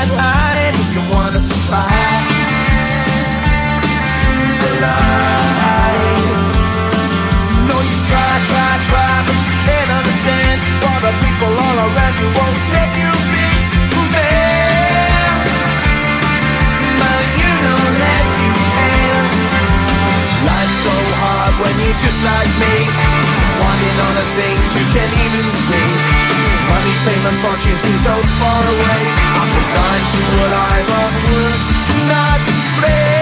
bright light if you wanna survive. Keep alive. No, you try, but you can't understand why the people all around you won't let you be man. But you know that you can. Life's so hard when you're just like me, wanting all the things you can't even see. Money, fame and fortune seem so far away. I'm resigned to a life of work, not play.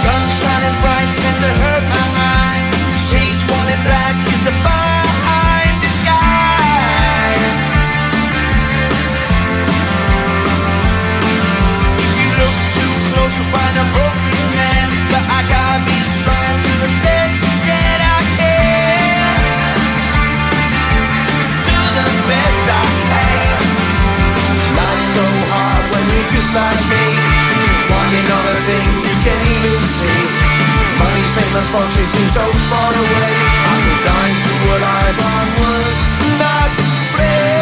Sun shining bright tends to hurt my mind. Shades worn in black is a fine disguise. If you look too close you'll find a broken man, but I got me strong to the best that I can. To the best I can. Life's so hard when you're just like me, wanting all the things you can't even see. Money, fame and fortune seem so far away. I'm resigned to a life on work, not play.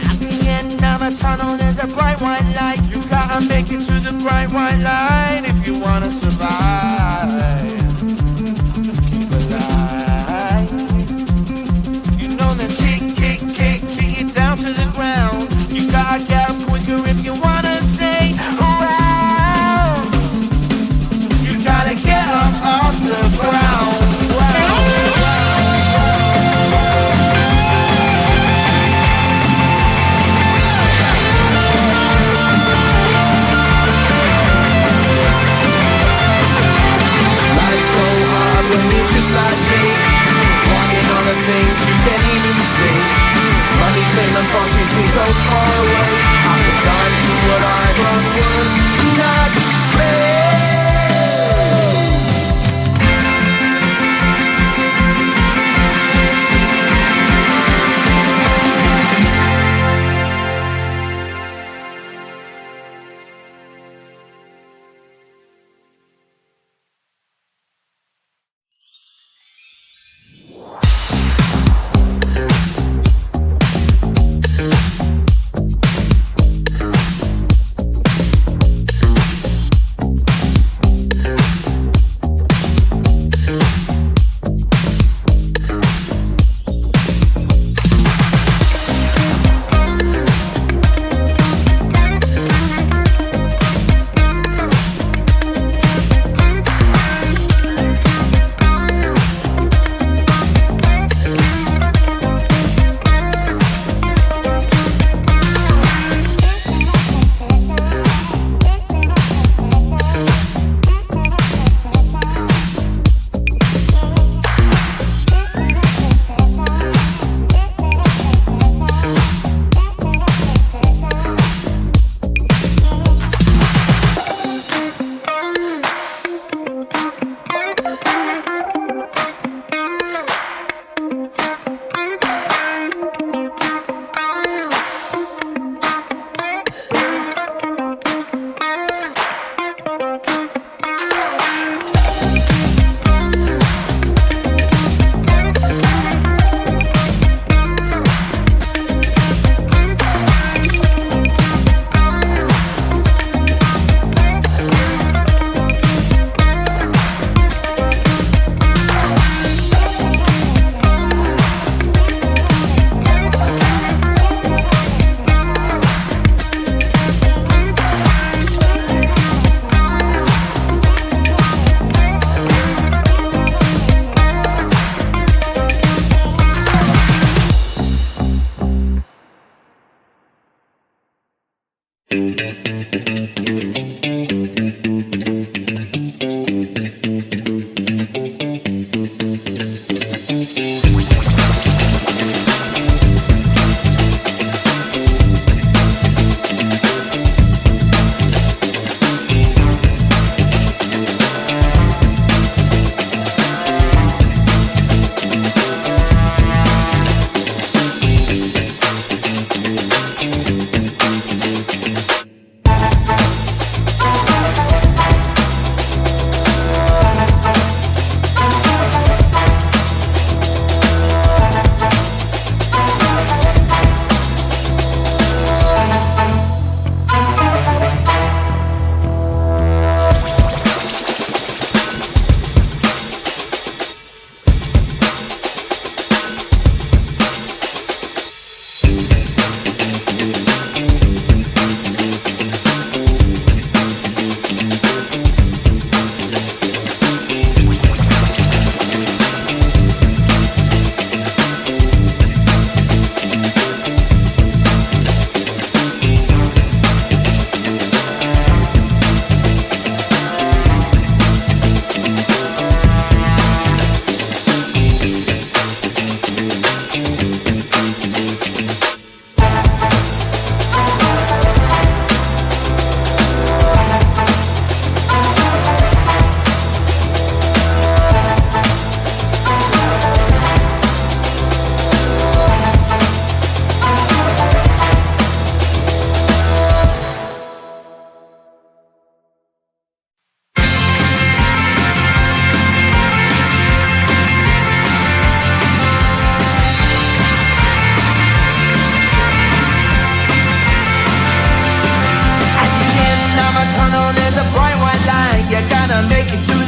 At the end of a tunnel there's a bright white light. You gotta make it to the bright white light if you wanna survive. Keep alive. You know that kick it down to the ground. You gotta get up quicker if you wanna stay around. You gotta get up off the ground. Life's so hard when you're just like me, wanting all the things you can't even see. Money, fame and fortune seem so far away. I'm resigned to what I've unworked, not play.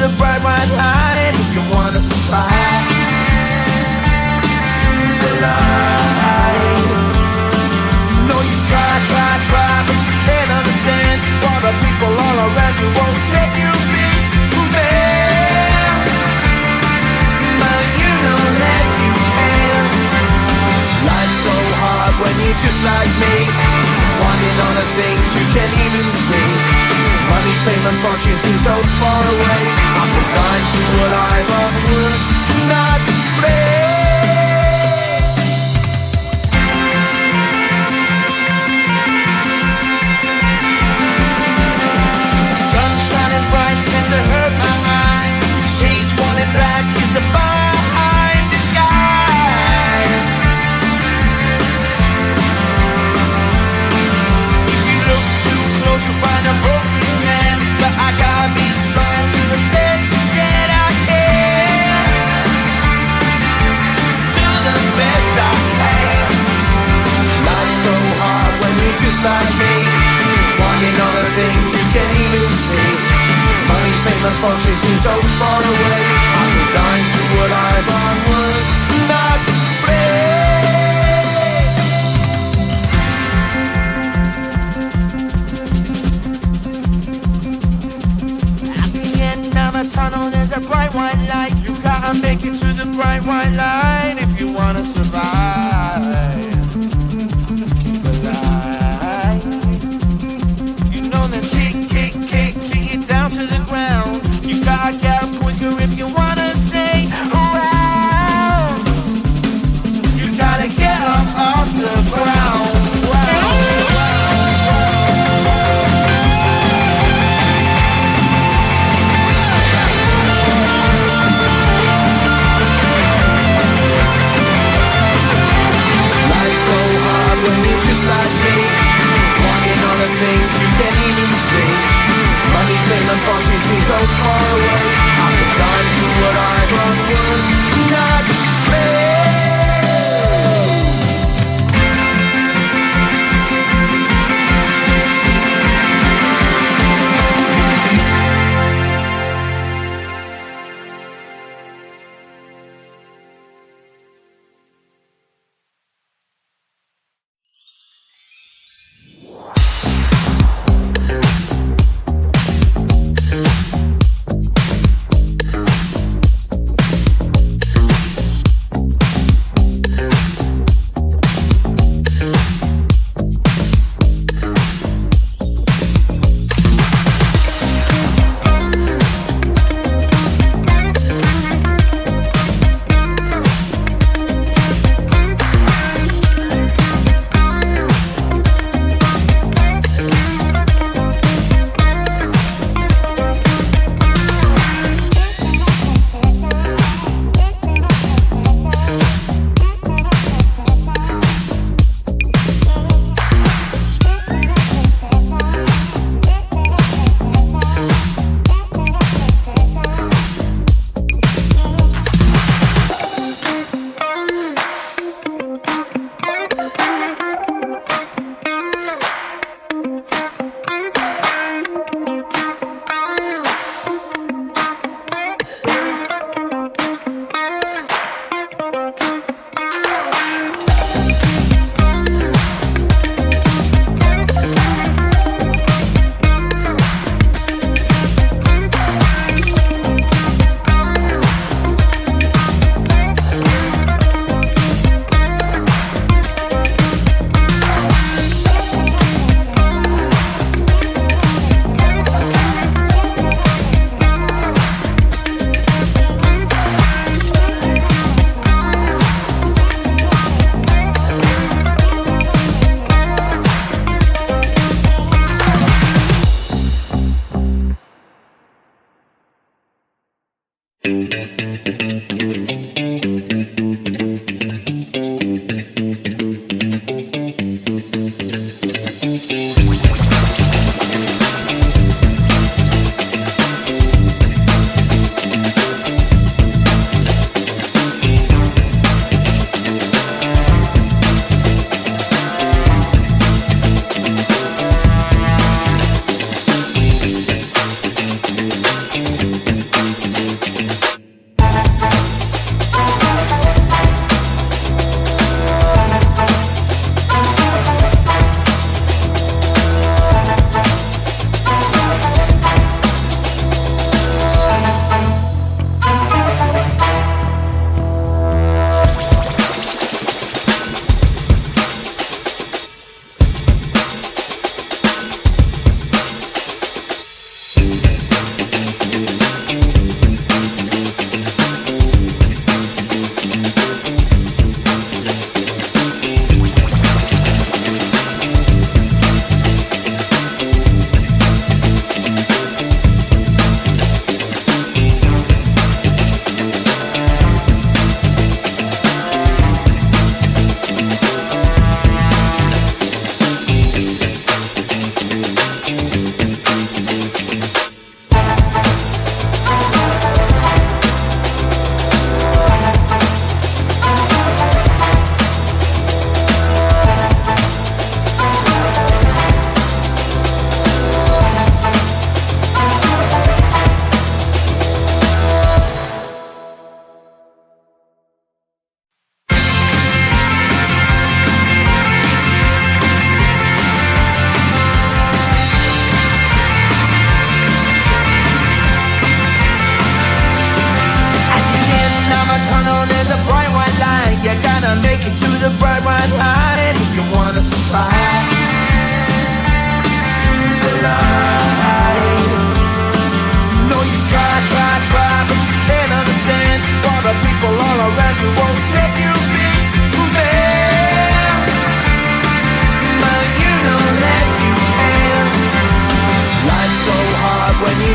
the bright white line if you wanna survive. The line. You know you try, but you can't understand why the people all around you won't let you be who man. But you know that you can. Life's so hard when you're just like me, wanting all the things you can't even see. Money, fame and fortune seem so far away. I'm resigned to what I've would not play. Sun shining bright tends to hurt my mind. Shades worn in black is a fine disguise. If you look too close you'll find a broken man, but I gotta be strong to the best that I can. To the best I can. Life's so hard when you're just like me, wanting all the things you can't even see. Money, fame and fortune seem so far away. I'm resigned to what I've would not play. At the end of a tunnel there's a bright white light. You gotta make it to the bright white line if you wanna survive. Keep alive. You know that kick it down to the ground. You gotta get up quicker if you wanna stay around. You gotta get up off the ground. Life's so hard when you're just like me, wanting all the things you can't even see. Money, fame and fortune seem so far away. I'm resigned to what I've would not play.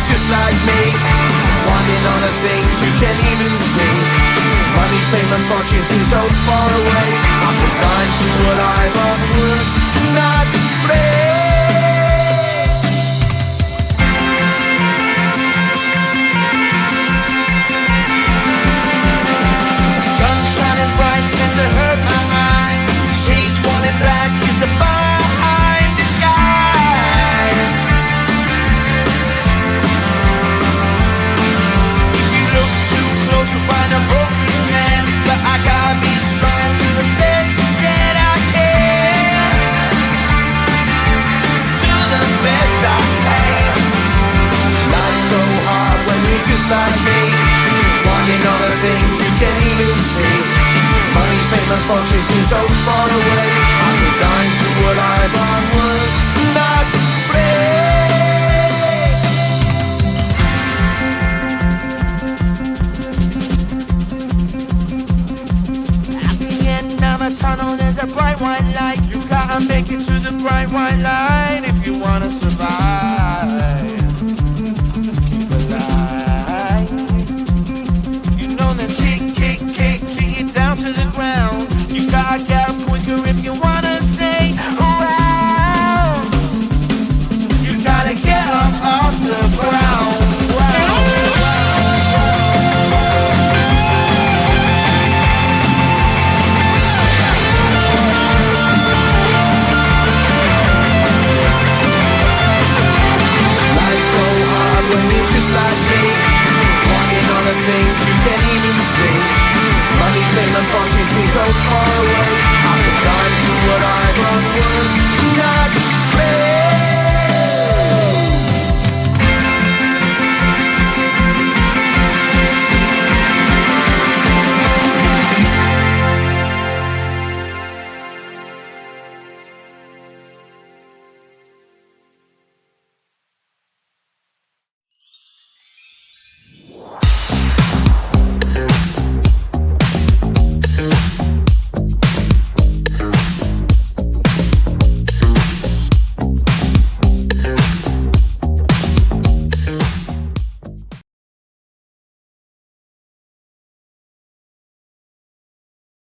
just like me, wanting all the things you can't even see. Money, fame and fortune seem so far away. I'm resigned to what I've unworked, not play. Sun shining bright tends to hurt my mind. Shades worn in black is a fine disguise. If you look too close you'll find a broken man, but I gotta be strong to the best that I can. To the best I can. Life's so hard when you're just like me, wanting all the things you can't even see. Money, fame and fortune seem so far away. I'm resigned to what I've unworked, not play. At the end of a tunnel there's a bright white light. You gotta make it to the bright white light.